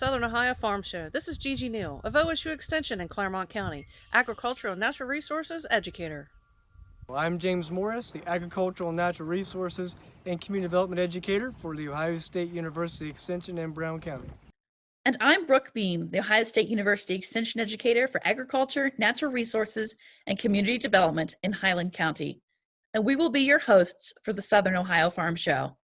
Southern Ohio Farm Show. This is Gigi Neal of OSU Extension in Claremont County, agricultural and natural resources educator. I'm James Morris, the Agricultural and Natural Resources and Community Development Educator for the Ohio State University Extension in Brown County. And I'm Brooke Beam, the Ohio State University Extension Educator for Agriculture, Natural Resources, and Community Development in Highland County. And we will be your hosts for the Southern Ohio Farm Show.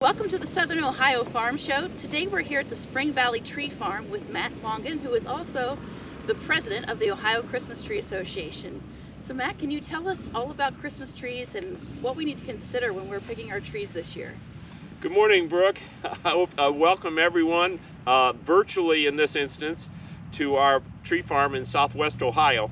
Welcome to the Southern Ohio Farm Show. Today we're here at the Spring Valley Tree Farm with Matt Longan, who is also the president of the Ohio Christmas Tree Association. So Matt, can you tell us all about Christmas trees and what we need to consider when we're picking our trees this year? Good morning, Brooke. I welcome everyone, virtually in this instance, to our tree farm in Southwest Ohio.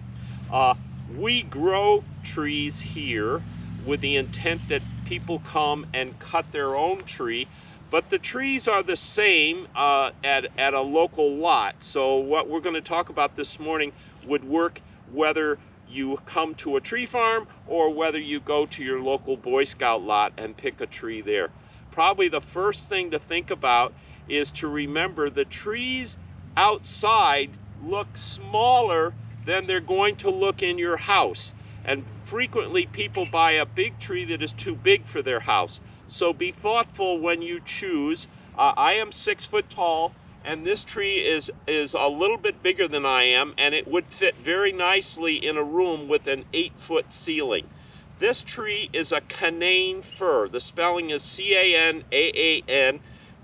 We grow trees here with the intent that people come and cut their own tree, but the trees are the same at a local lot. So what we're going to talk about this morning would work whether you come to a tree farm or whether you go to your local Boy Scout lot and pick a tree there. Probably the first thing to think about is to remember the trees outside look smaller than they're going to look in your house. And frequently people buy a big tree that is too big for their house. So be thoughtful when you choose. I am 6 foot tall, and this tree is a little bit bigger than I am, and it would fit very nicely in a room with an 8-foot ceiling. This tree is a Canaan fir. The spelling is C-A-N-A-A-N.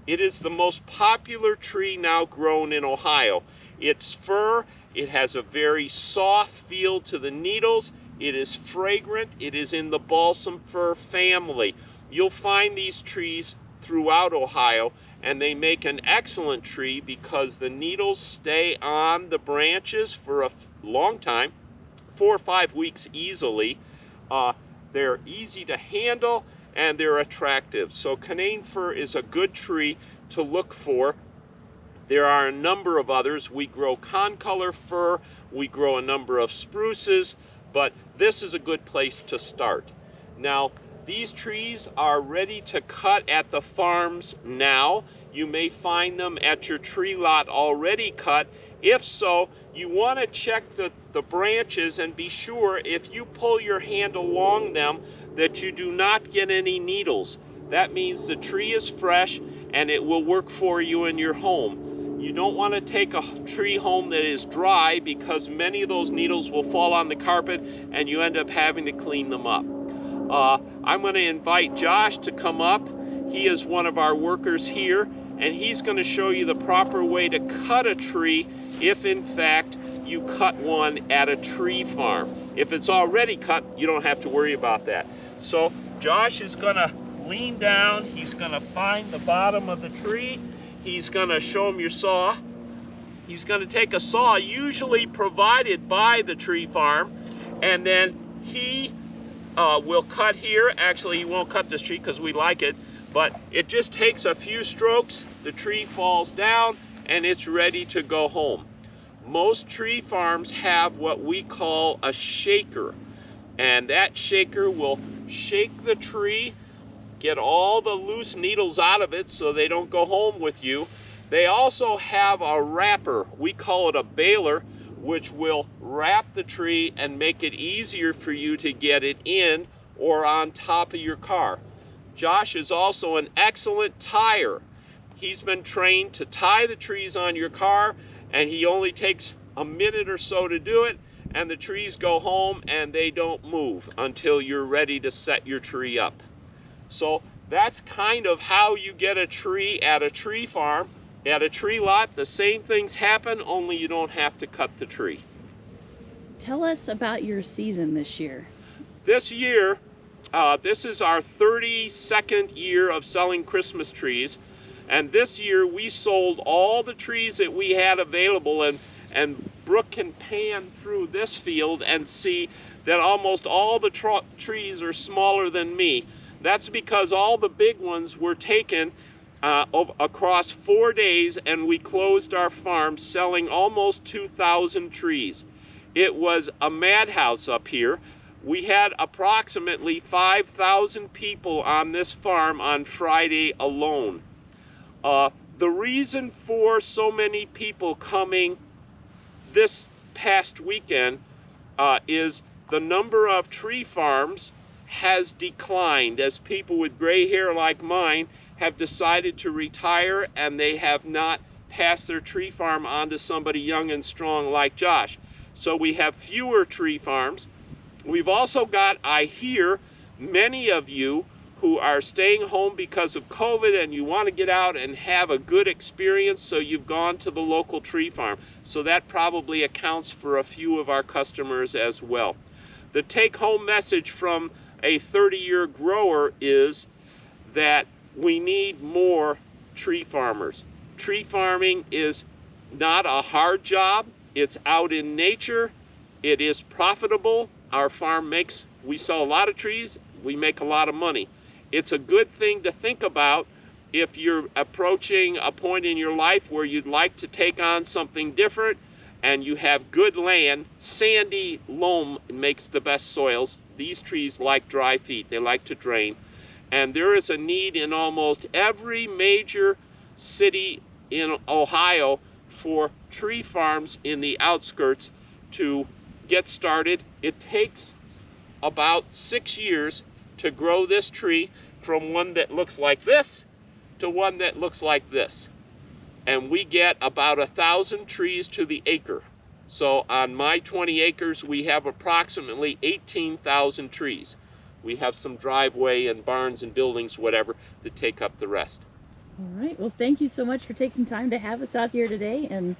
It is the most popular tree now grown in Ohio. It's fir. It has a very soft feel to the needles. It is fragrant. It is in the balsam fir family. You'll find these trees throughout Ohio, and they make an excellent tree because the needles stay on the branches for a long time, 4 or 5 weeks easily. They're easy to handle and they're attractive. So Canaan fir is a good tree to look for. There are a number of others. We grow concolor fir, we grow a number of spruces, but this is a good place to start. Now, these trees are ready to cut at the farms now. You may find them at your tree lot already cut. If so, you want to check the branches and be sure if you pull your hand along them that you do not get any needles. That means the tree is fresh and it will work for you in your home. You don't want to take a tree home that is dry because many of those needles will fall on the carpet and you end up having to clean them up. I'm going to invite Josh to come up. He is one of our workers here, and he's going to show you the proper way to cut a tree if in fact you cut one at a tree farm. If it's already cut, you don't have to worry about that. So Josh is going to lean down. He's going to find the bottom of the tree. He's going to show him your saw. He's going to take a saw usually provided by the tree farm, and then he will cut here. Actually, he won't cut this tree because we like it, but it just takes a few strokes. The tree falls down and it's ready to go home. Most tree farms have what we call a shaker, and that shaker will shake the tree, get all the loose needles out of it so they don't go home with you. They also have a wrapper. We call it a baler, which will wrap the tree and make it easier for you to get it in or on top of your car. Josh is also an excellent tire. He's been trained to tie the trees on your car, and he only takes a minute or so to do it, and the trees go home and they don't move until you're ready to set your tree up. So that's kind of how you get a tree at a tree farm. At a tree lot, the same things happen, only you don't have to cut the tree. Tell us about your season this year. This year, this is our 32nd year of selling Christmas trees. And this year we sold all the trees that we had available, and Brooke can pan through this field and see that almost all the trees are smaller than me. That's because all the big ones were taken across 4 days, and we closed our farm selling almost 2,000 trees. It was a madhouse up here. We had approximately 5,000 people on this farm on Friday alone. The reason for so many people coming this past weekend is the number of tree farms has declined as people with gray hair like mine have decided to retire, and they have not passed their tree farm on to somebody young and strong like Josh. So we have fewer tree farms. We've also got, I hear, many of you who are staying home because of COVID, and you want to get out and have a good experience, so you've gone to the local tree farm. So that probably accounts for a few of our customers as well. The take-home message from a 30-year grower is that we need more tree farmers. Tree farming is not a hard job. It's out in nature. It is profitable. Our farm we sell a lot of trees, we make a lot of money. It's a good thing to think about if you're approaching a point in your life where you'd like to take on something different and you have good land. Sandy loam makes the best soils. These trees like dry feet, they like to drain. And there is a need in almost every major city in Ohio for tree farms in the outskirts to get started. It takes about 6 years to grow this tree from one that looks like this to one that looks like this. And we get about 1,000 trees to the acre. So on my 20 acres, we have approximately 18,000 trees. We have some driveway and barns and buildings, whatever, that take up the rest. All right. Well, thank you so much for taking time to have us out here today. And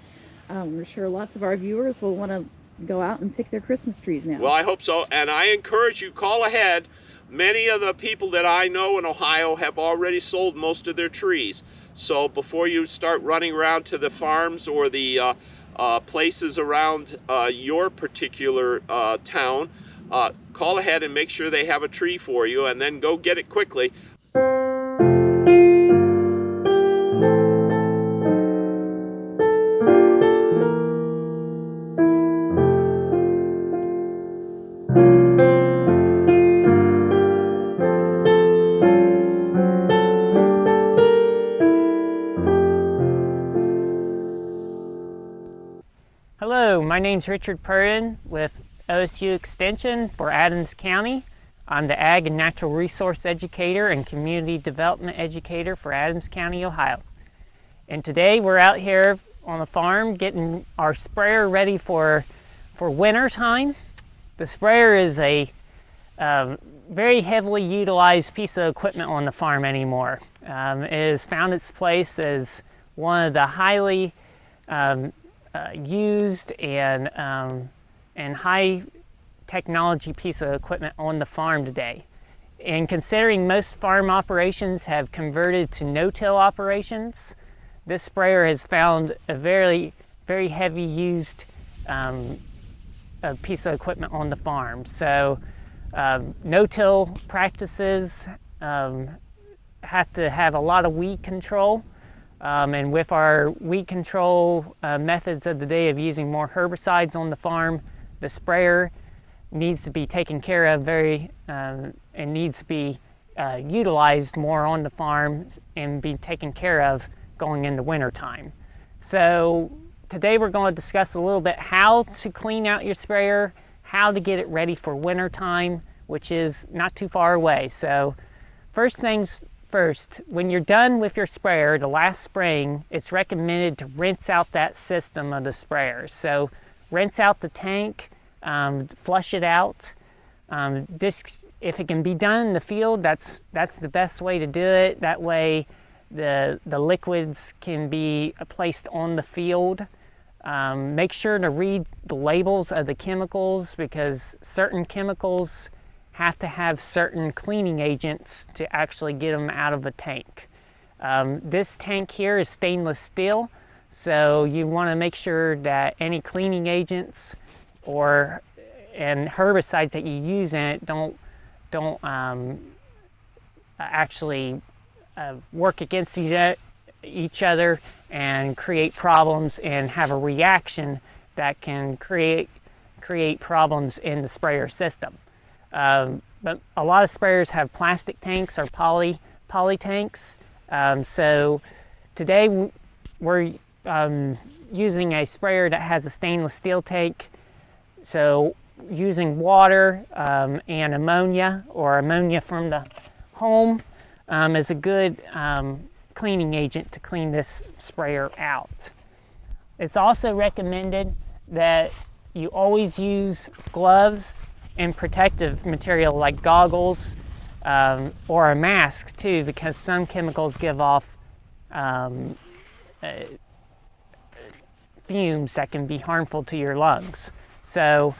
we're sure lots of our viewers will want to go out and pick their Christmas trees now. Well, I hope so. And I encourage you, call ahead. Many of the people that I know in Ohio have already sold most of their trees. So before you start running around to the farms or the places around your particular town, call ahead and make sure they have a tree for you, and then go get it quickly. Hello, my name's Richard Purdon with OSU Extension for Adams County. I'm the Ag and Natural Resource Educator and Community Development Educator for Adams County, Ohio. And today we're out here on the farm getting our sprayer ready for winter time. The sprayer is a very heavily utilized piece of equipment on the farm anymore. It has found its place as one of the highly used and high technology piece of equipment on the farm today. And considering most farm operations have converted to no-till operations, this sprayer has found a very, very heavy used piece of equipment on the farm. So no-till practices have to have a lot of weed control. And with our weed control methods of the day of using more herbicides on the farm, the sprayer needs to be taken care of and needs to be utilized more on the farm and be taken care of going into winter time. So today we're going to discuss a little bit how to clean out your sprayer, how to get it ready for winter time, which is not too far away. So first things first, when you're done with your sprayer, the last spraying, it's recommended to rinse out that system of the sprayer. So rinse out the tank, flush it out. This if it can be done in the field, that's the best way to do it. That way the liquids can be placed on the field. Make sure to read the labels of the chemicals, because certain chemicals have to have certain cleaning agents to actually get them out of a tank. This tank here is stainless steel, so you want to make sure that any cleaning agents and herbicides that you use in it don't actually work against each other and create problems and have a reaction that can create problems in the sprayer system. But a lot of sprayers have plastic tanks or poly tanks. So today we're using a sprayer that has a stainless steel tank. So using water and ammonia, or ammonia from the home, is a good cleaning agent to clean this sprayer out. It's also recommended that you always use gloves and protective material like goggles or a mask too, because some chemicals give off fumes that can be harmful to your lungs. So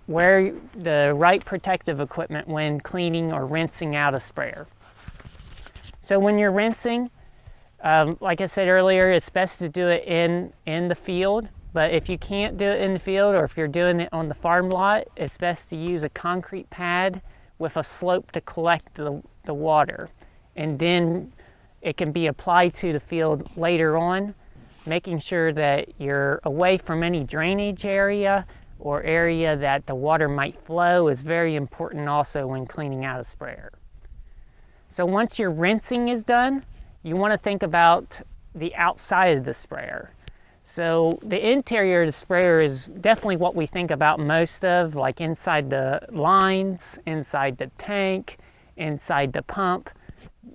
wear the right protective equipment when cleaning or rinsing out a sprayer. So when you're rinsing, like I said earlier, it's best to do it in the field. But if you can't do it in the field, or if you're doing it on the farm lot, it's best to use a concrete pad with a slope to collect the water. And then it can be applied to the field later on, making sure that you're away from any drainage area or area that the water might flow is very important also when cleaning out a sprayer. So once your rinsing is done, you want to think about the outside of the sprayer. So the interior of the sprayer is definitely what we think about most of, like inside the lines, inside the tank, inside the pump.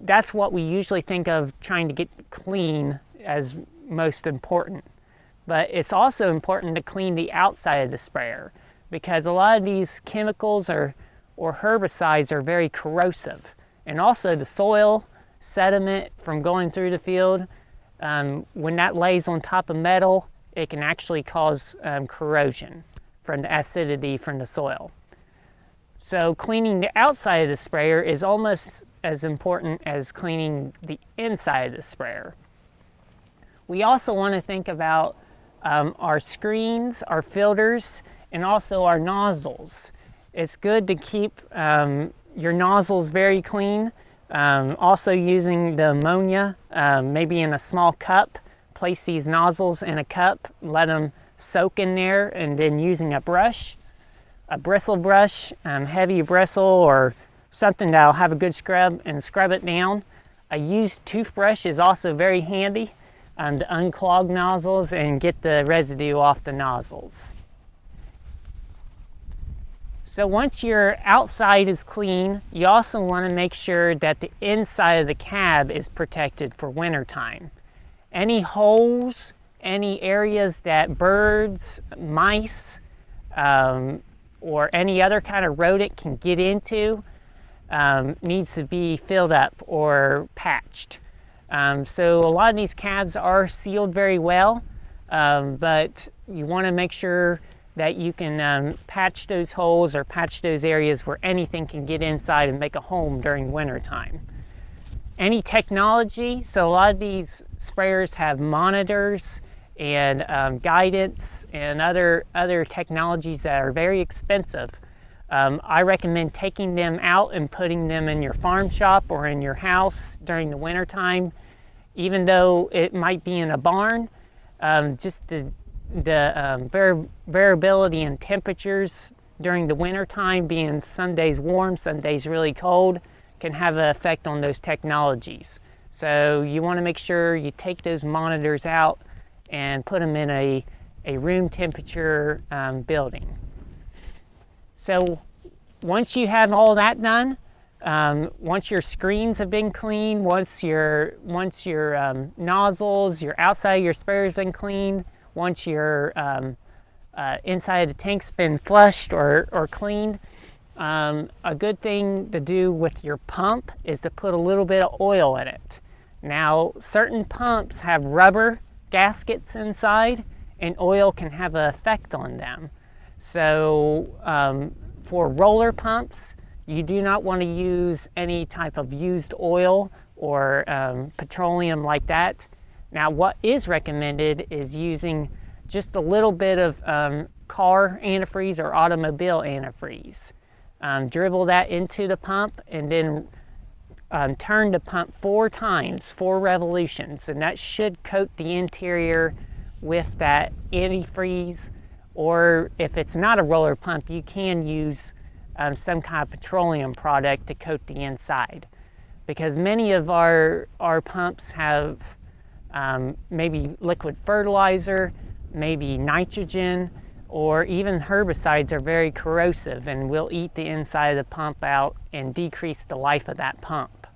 That's what we usually think of trying to get clean as most important. But it's also important to clean the outside of the sprayer, because a lot of these chemicals or herbicides are very corrosive. And also the soil sediment from going through the field, when that lays on top of metal, it can actually cause corrosion from the acidity from the soil. So cleaning the outside of the sprayer is almost as important as cleaning the inside of the sprayer. We also want to think about our screens, our filters, and also our nozzles. It's good to keep your nozzles very clean. Also using the ammonia, maybe in a small cup. Place these nozzles in a cup, let them soak in there, and then using a brush, a bristle brush, heavy bristle, or something that'll have a good scrub, and scrub it down. A used toothbrush is also very handy to unclog nozzles and get the residue off the nozzles. So once your outside is clean, you also want to make sure that the inside of the cab is protected for winter time. Any holes, any areas that birds, mice, or any other kind of rodent can get into needs to be filled up or patched. So a lot of these cabs are sealed very well, but you want to make sure that you can patch those holes or patch those areas where anything can get inside and make a home during winter time. Any technology, so a lot of these sprayers have monitors and guidance and other technologies that are very expensive. I recommend taking them out and putting them in your farm shop or in your house during the winter time. Even though it might be in a barn, just the variability in temperatures during the winter time, being some days warm, some days really cold, can have an effect on those technologies. So you want to make sure you take those monitors out and put them in a room temperature building. So once you have all that done, once your screens have been cleaned, once your nozzles, your outside of your sprayer has been cleaned, once your inside of the tank's been flushed or cleaned, a good thing to do with your pump is to put a little bit of oil in it. Now, certain pumps have rubber gaskets inside, and oil can have an effect on them. So for roller pumps, you do not want to use any type of used oil or petroleum like that. Now, what is recommended is using just a little bit of car antifreeze or automobile antifreeze. Dribble that into the pump and then turn the pump 4 times, 4 revolutions, and that should coat the interior with that antifreeze. Or if it's not a roller pump, you can use some kind of petroleum product to coat the inside, because many of our pumps have maybe liquid fertilizer, maybe nitrogen, or even herbicides are very corrosive and will eat the inside of the pump out and decrease the life of that pump.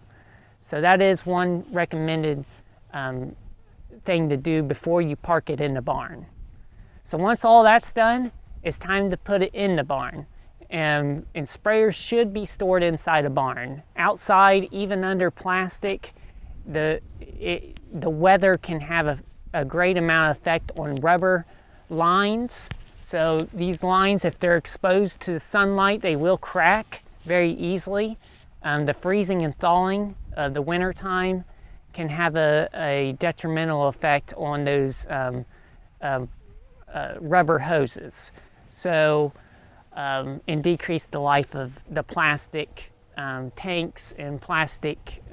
So that is one recommended thing to do before you park it in the barn. So once all that's done, it's time to put it in the barn. And sprayers should be stored inside a barn. Outside, even under plastic, the weather can have a great amount of effect on rubber lines. So these lines, if they're exposed to the sunlight, they will crack very easily. The freezing and thawing of the winter time can have a detrimental effect on those rubber hoses. So and decrease the life of the plastic tanks and plastic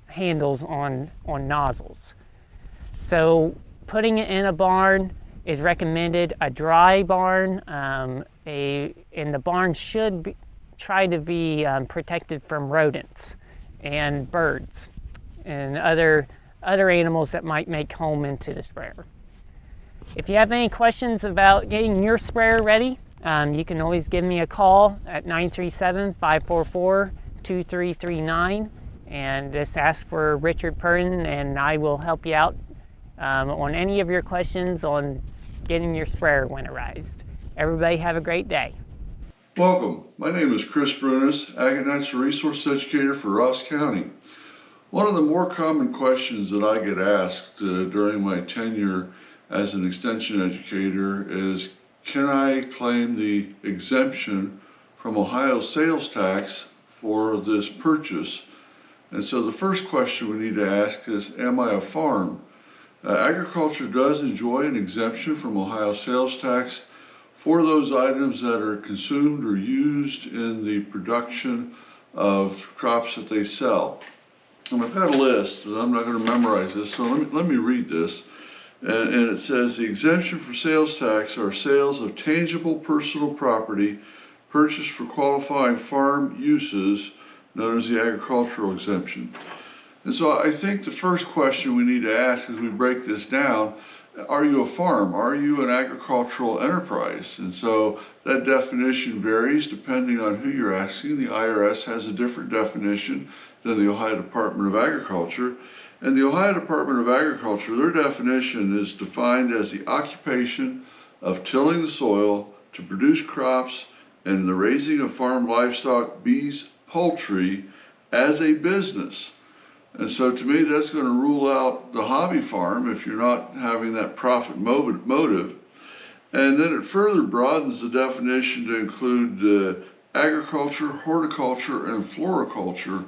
handles on nozzles. So putting it in a barn is recommended. A dry barn, and the barn should try to be protected from rodents and birds and other animals that might make home into the sprayer. If you have any questions about getting your sprayer ready, you can always give me a call at 937-544-2339 and just ask for Richard Purdon, and I will help you out on any of your questions on getting your sprayer winterized. Everybody have a great day. Welcome. My name is Chris Brunis, Ag and Natural Resource Educator for Ross County. One of the more common questions that I get asked during my tenure as an extension educator is, can I claim the exemption from Ohio sales tax for this purchase? And so the first question we need to ask is, am I a farm? Agriculture does enjoy an exemption from Ohio sales tax for those items that are consumed or used in the production of crops that they sell. And I've got a list, and I'm not going to memorize this, so let me read this. And it says, the exemption for sales tax are sales of tangible personal property purchased for qualifying farm uses, known as the agricultural exemption. And so I think the first question we need to ask as we break this down, are you a farm? Are you an agricultural enterprise? And so that definition varies depending on who you're asking. The IRS has a different definition than the Ohio Department of Agriculture. And the Ohio Department of Agriculture, their definition is defined as the occupation of tilling the soil to produce crops and the raising of farm livestock, bees, poultry as a business. And so to me, that's going to rule out the hobby farm if you're not having that profit motive. And then it further broadens the definition to include agriculture, horticulture, and floriculture,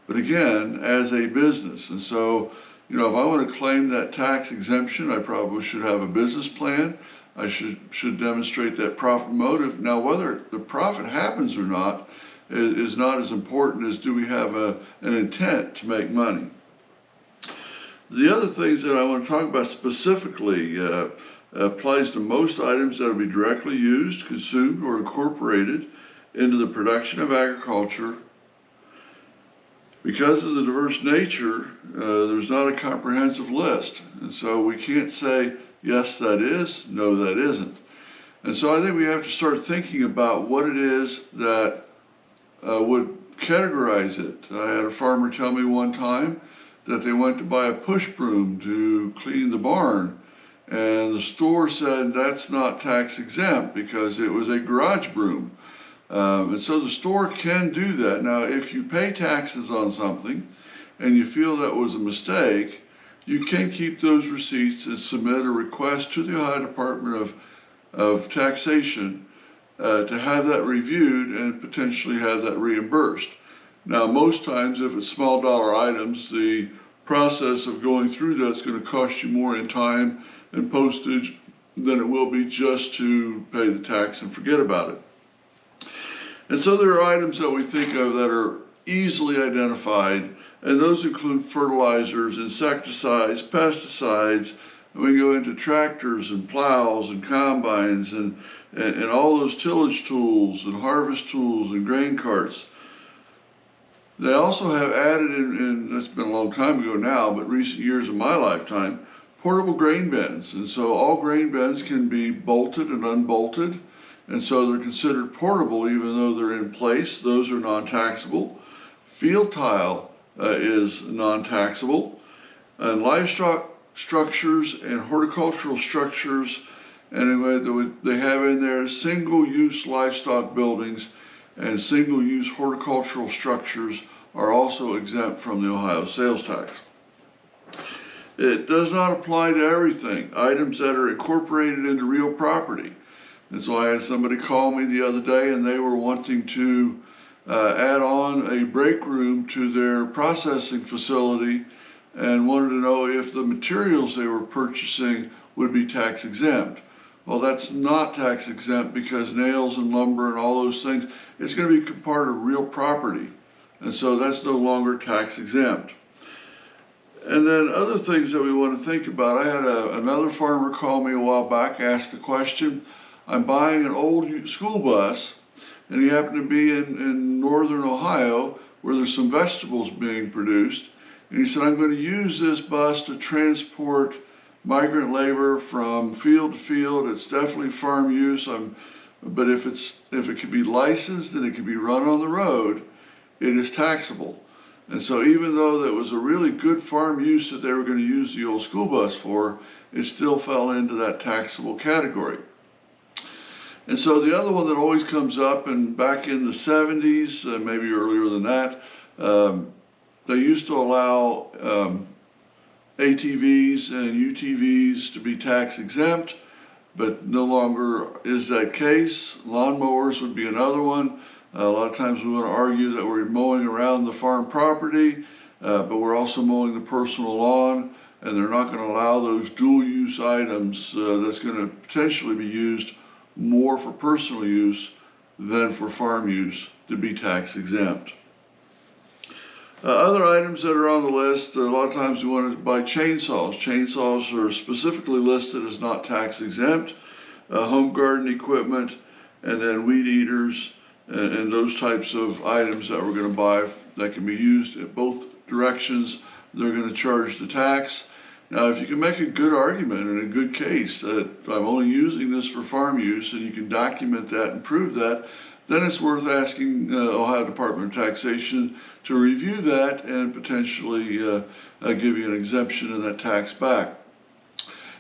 but again, as a business. And so, if I want to claim that tax exemption, I probably should have a business plan. I should demonstrate that profit motive. Now, whether the profit happens or not is not as important as do we have an intent to make money. The other things that I want to talk about specifically applies to most items that will be directly used, consumed, or incorporated into the production of agriculture. Because of the diverse nature, there's not a comprehensive list. And so we can't say, yes, that is, no, that isn't. And so I think we have to start thinking about what it is that would categorize it. I had a farmer tell me one time that they went to buy a push broom to clean the barn, and the store said that's not tax exempt because it was a garage broom. And so the store can do that. Now, if you pay taxes on something and you feel that was a mistake, you can keep those receipts and submit a request to the Ohio Department of Taxation to have that reviewed and potentially have that reimbursed. Now, most times, if it's small dollar items, the process of going through that's going to cost you more in time and postage than it will be just to pay the tax and forget about it. And so there are items that we think of that are easily identified, and those include fertilizers, insecticides, pesticides, and we go into tractors and plows and combines and all those tillage tools and harvest tools and grain carts. They also have added in, that's been a long time ago now, but recent years of my lifetime, portable grain bins. And so all grain bins can be bolted and unbolted. And so they're considered portable even though they're in place. Those are non-taxable. Field tile is non-taxable. And livestock structures and horticultural structures, and they have in there single-use livestock buildings and single-use horticultural structures are also exempt from the Ohio sales tax. It does not apply to everything. Items that are incorporated into real property. And so I had somebody call me the other day and they were wanting to add on a break room to their processing facility and wanted to know if the materials they were purchasing would be tax exempt. Well, that's not tax exempt because nails and lumber and all those things, it's going to be part of real property. And so that's no longer tax exempt. And then other things that we want to think about. I had another farmer call me a while back, asked the question, I'm buying an old school bus, and he happened to be in northern Ohio where there's some vegetables being produced. And he said, I'm going to use this bus to transport migrant labor from field to field. It's definitely farm use. But if it can be licensed and it can be run on the road, it is taxable. And so even though that was a really good farm use that they were going to use the old school bus for, it still fell into that taxable category. And so the other one that always comes up, and back in the 70s, maybe earlier than that, they used to allow ATVs and UTVs to be tax exempt, but no longer is that case. Lawnmowers would be another one. A lot of times we want to argue that we're mowing around the farm property, but we're also mowing the personal lawn, and they're not going to allow those dual use items that's going to potentially be used more for personal use than for farm use to be tax exempt. Other items that are on the list, a lot of times we want to buy chainsaws. Chainsaws are specifically listed as not tax exempt. Home garden equipment, and then weed eaters, and those types of items that we're going to buy that can be used in both directions, they're going to charge the tax. Now, if you can make a good argument and a good case that I'm only using this for farm use, and you can document that and prove that, then it's worth asking Ohio Department of Taxation to review that and potentially give you an exemption and that tax back.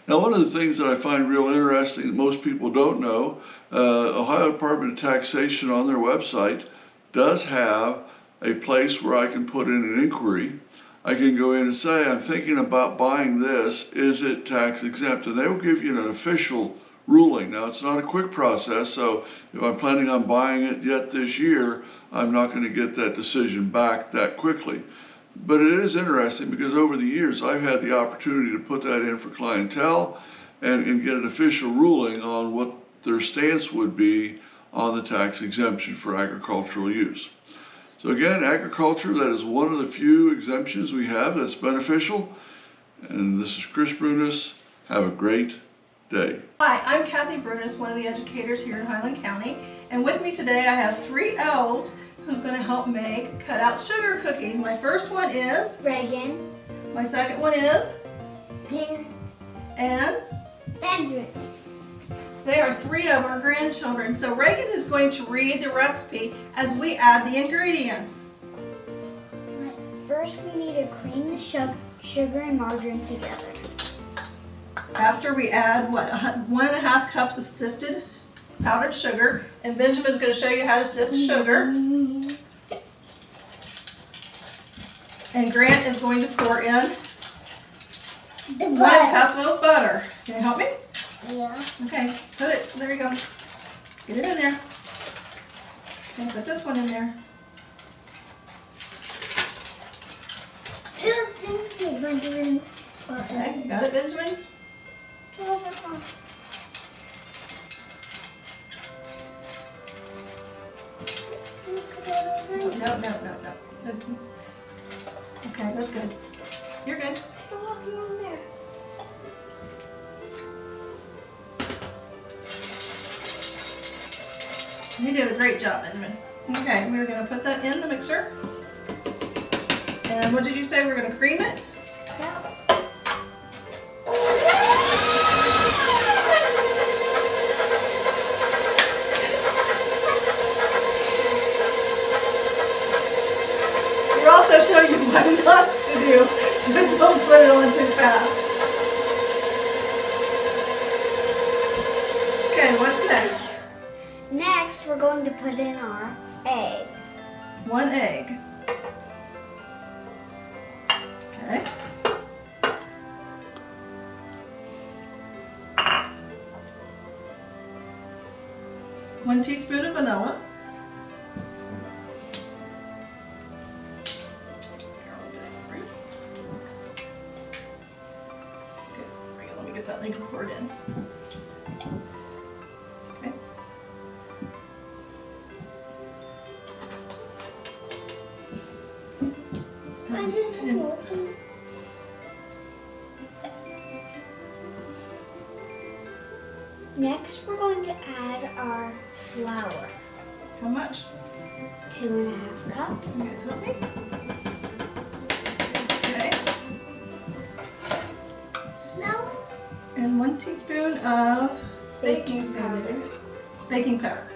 Now, one of the things that I find real interesting that most people don't know, Ohio Department of Taxation on their website does have a place where I can put in an inquiry. I can go in and say, I'm thinking about buying this, is it tax exempt? And they will give you an official ruling. Now, it's not a quick process, so if I'm planning on buying it yet this year, I'm not going to get that decision back that quickly. But it is interesting because over the years, I've had the opportunity to put that in for clientele and get an official ruling on what their stance would be on the tax exemption for agricultural use. So again, agriculture, that is one of the few exemptions we have that's beneficial. And this is Chris Brunis. Have a great day. Hi, I'm Kathy Brunis, one of the educators here in Highland County. And with me today I have three elves who's going to help make cutout sugar cookies. My first one is Reagan, my second one is and Benjamin. they are three of our grandchildren. So Reagan is going to read the recipe as we add the ingredients. First, we need to cream the sugar and margarine together. After we add, 1.5 cups of sifted powdered sugar, and Benjamin's going to show you how to sift sugar. And Grant is going to pour in The 1 butter. cup of butter. Can you help me? Yeah. Okay, put it, there you go. Get it in there. Okay, put this one in there. Okay, you got it, Benjamin? No. Okay, that's good. You're good. You did a great job, Benjamin. Okay, we're gonna put that in the mixer. And what did you say? We're gonna cream it? We're also showing you what not to do, so don't put it on too fast. Okay, what's next? Next, we're going to put in our egg. 1 egg. Okay. One teaspoon of vanilla. Okay, let me get that liquid poured in. Okay. Next, we're going to add our flour. How much? 2.5 cups. You guys help me? Okay. And 1 teaspoon of baking powder. Baking powder.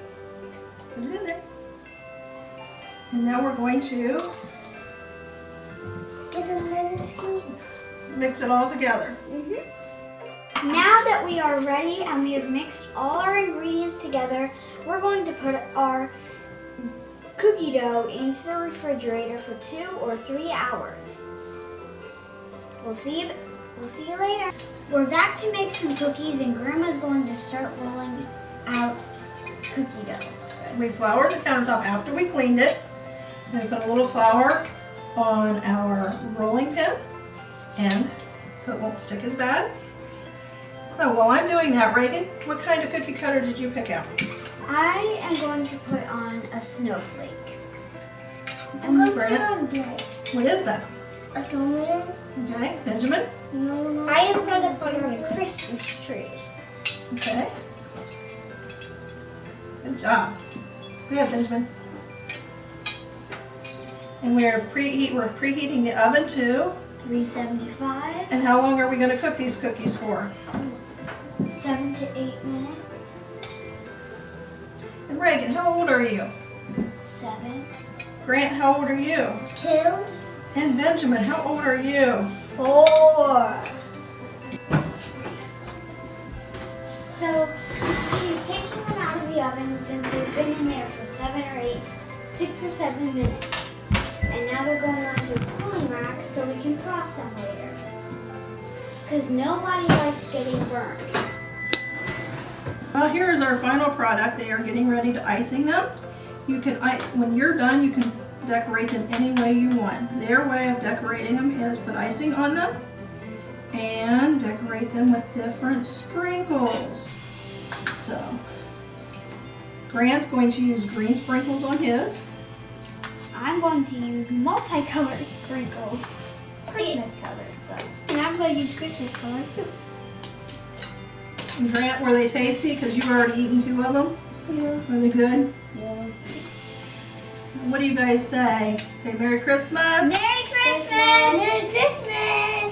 Put it in there. And now we're going to mix it all together. Now that we are ready and we have mixed all our ingredients together, we're going to put our cookie dough into the refrigerator for 2 or 3 hours. We'll see you later. We're back to make some cookies, and Grandma's going to start rolling out cookie dough. We floured the countertop after we cleaned it. We put a little flour on our rolling pin, and so it won't stick as bad. So while I'm doing that, Reagan, what kind of cookie cutter did you pick out? I am going to put on a snowflake. I'm going to put on what is that? a snowman. Okay, Benjamin? I am going to put on a Christmas tree. Okay. Good job. Go ahead, Benjamin. And we're preheating the oven to. 375. And how long are we going to cook these cookies for? 7 to 8 minutes. And Reagan, how old are you? 7. Grant, how old are you? 2. And Benjamin, how old are you? 4. So she's taking them out of the oven since they've been in there for 6 or 7 minutes. And now they're going onto a cooling rack so we can frost them later. Because nobody likes getting burnt. Well, here is our final product. They are getting ready to icing them. You can, when you're done, you can decorate them any way you want. Their way of decorating them is put icing on them and decorate them with different sprinkles. So, Grant's going to use green sprinkles on his. I'm going to use multicolored sprinkles. Christmas colors though. And I'm going to use Christmas colors too. And Grant, were they tasty? Because you've already eaten 2 of them? Yeah. Were they good? Yeah. What do you guys say? Say Merry Christmas? Merry Christmas! Merry Christmas!